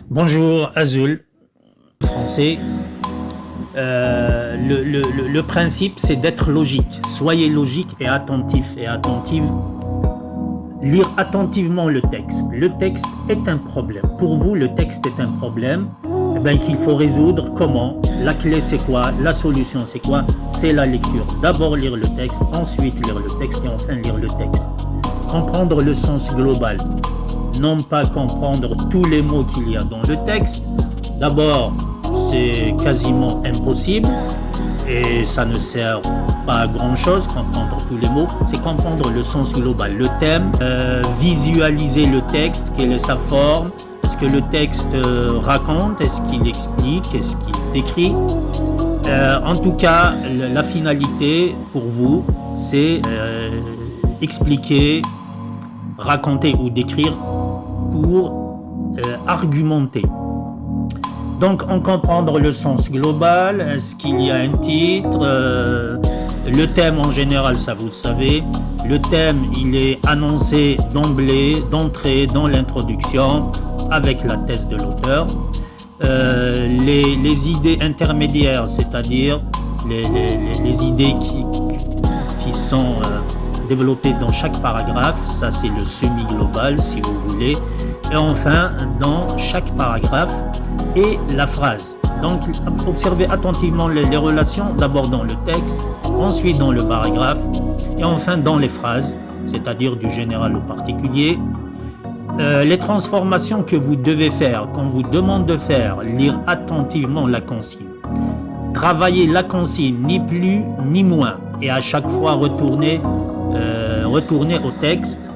Bonjour Azul, français. Le principe, c'est d'être logique. Soyez logique et attentif et attentive. Lire attentivement le texte. Le texte est un problème. Pour vous, le texte est un problème qu'il faut résoudre. Comment? La clé, c'est quoi? La solution, c'est quoi? C'est la lecture. D'abord lire le texte, ensuite lire le texte et enfin lire le texte. Comprendre le sens global. Non pas comprendre tous les mots qu'il y a dans le texte. D'abord, c'est quasiment impossible et ça ne sert pas à grand chose, comprendre tous les mots. C'est comprendre le sens global, le thème, visualiser le texte, quelle est sa forme, est-ce que le texte raconte, est-ce qu'il explique, est-ce qu'il décrit. En tout cas, la finalité pour vous, c'est expliquer, raconter ou décrire pour argumenter. Donc, en comprendre le sens global, est-ce qu'il y a un titre, le thème en général, ça vous le savez. Le thème, il est annoncé d'entrée dans l'introduction avec la thèse de l'auteur. Les idées intermédiaires, c'est-à-dire les idées qui sont développées dans chaque paragraphe, ça c'est le semi-global si vous voulez. Et enfin, dans chaque paragraphe, et la phrase. Donc, observez attentivement les relations, d'abord dans le texte, ensuite dans le paragraphe, et enfin dans les phrases, c'est-à-dire du général au particulier. Les transformations que vous devez faire, qu'on vous demande de faire, lire attentivement la consigne. Travailler la consigne, ni plus ni moins, et à chaque fois retourner au texte.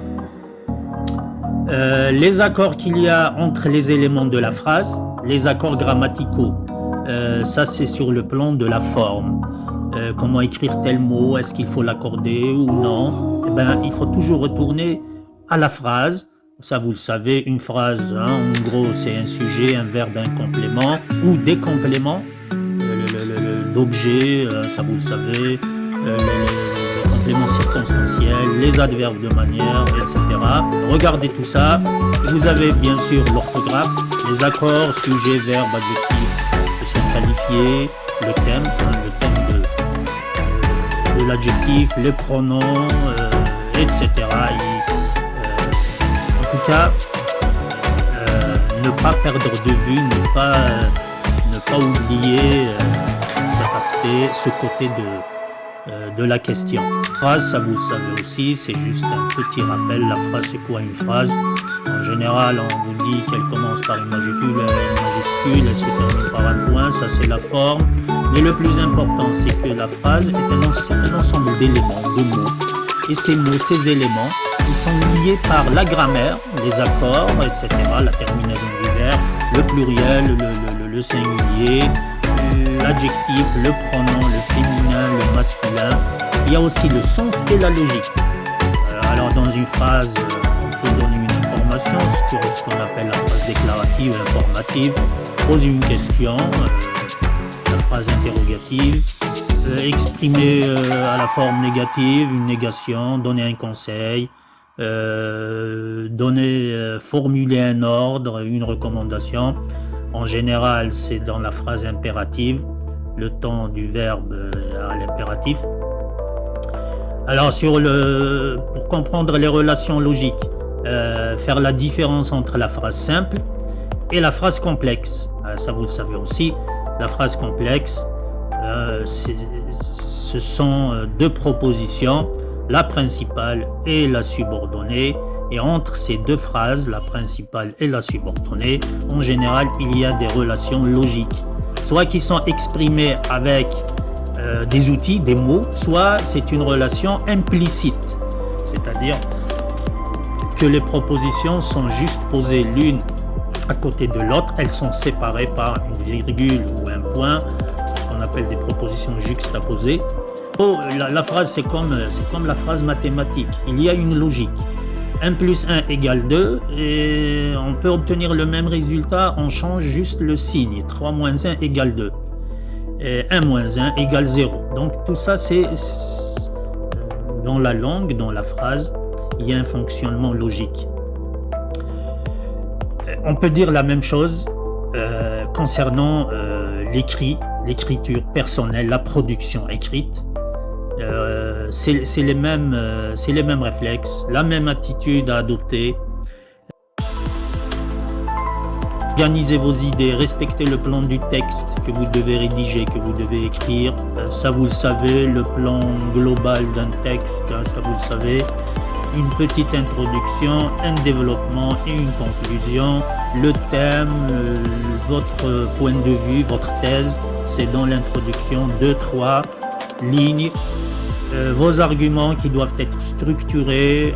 Les accords qu'il y a entre les éléments de la phrase, les accords grammaticaux, ça c'est sur le plan de la forme. Comment écrire tel mot, est-ce qu'il faut l'accorder ou non? Il faut toujours retourner à la phrase. Ça vous le savez, une phrase, en gros c'est un sujet, un verbe, un complément ou des compléments d'objets, ça vous le savez, les compléments circonstanciels, les adverbes de manière, etc. Regardez tout ça. Vous avez bien sûr l'orthographe, les accords, sujet, verbe, adjectif, qui sont qualifiés, le thème de l'adjectif, les pronoms, etc. En tout cas, ne pas perdre de vue, ne pas oublier cet aspect, ce côté de la question. La phrase, ça vous le savez aussi, c'est juste un petit rappel. La phrase, c'est quoi une phrase? En général, on vous dit qu'elle commence par une majuscule, elle se termine par un point, ça c'est la forme. Mais le plus important, c'est que la phrase est un ensemble d'éléments, de mots. Et ces mots, ces éléments, ils sont liés par la grammaire, les accords, etc., la terminaison du verbe, le pluriel, le singulier, l'adjectif, le pronom, le féminin, le masculin. Il y a aussi le sens et la logique. Alors dans une phrase, on peut donner une information sur ce qu'on appelle la phrase déclarative, informative, poser une question, la phrase interrogative, exprimer à la forme négative, une négation, donner un conseil, formuler un ordre, une recommandation. En général, c'est dans la phrase impérative, le temps du verbe à l'impératif. Alors, pour comprendre les relations logiques, faire la différence entre la phrase simple et la phrase complexe. Ça, vous le savez aussi. La phrase complexe, ce sont deux propositions, la principale et la subordonnée. Et entre ces deux phrases, la principale et la subordonnée, en général, il y a des relations logiques, soit qui sont exprimées avec des outils, des mots, soit c'est une relation implicite, c'est-à-dire que les propositions sont juste posées l'une à côté de l'autre, elles sont séparées par une virgule ou un point, ce qu'on appelle des propositions juxtaposées. La phrase, c'est comme la phrase mathématique, il y a une logique. 1 plus 1 égale 2 et on peut obtenir le même résultat, on change juste le signe. 3 moins 1 égale 2 et 1 moins 1 égale 0. Donc tout ça, c'est dans la langue, dans la phrase, il y a un fonctionnement logique. On peut dire la même chose concernant l'écriture personnelle, la production écrite. C'est les mêmes réflexes, la même attitude à adopter. Organisez vos idées, respectez le plan du texte que vous devez rédiger, que vous devez écrire. Ça, vous le savez, le plan global d'un texte, ça, vous le savez. Une petite introduction, un développement et une conclusion. Le thème, votre point de vue, votre thèse, c'est dans l'introduction, 2-3 lignes. Vos arguments qui doivent être structurés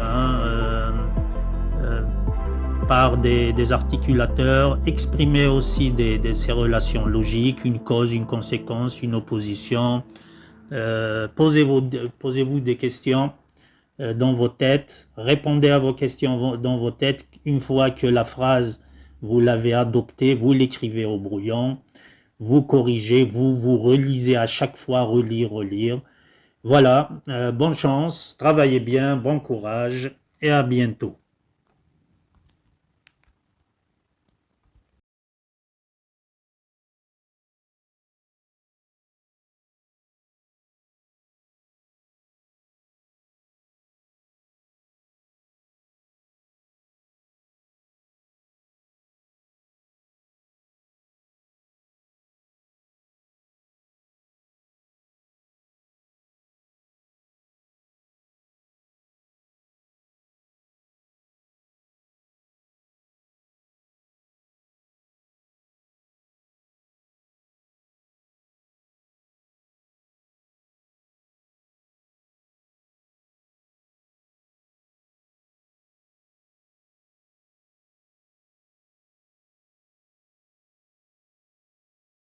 par des articulateurs, exprimer aussi ces relations logiques, une cause, une conséquence, une opposition. Posez-vous des questions dans vos têtes, répondez à vos questions dans vos têtes. Une fois que la phrase, vous l'avez adoptée, vous l'écrivez au brouillon, vous corrigez, vous relisez à chaque fois, relire. Voilà, bonne chance, travaillez bien, bon courage et à bientôt.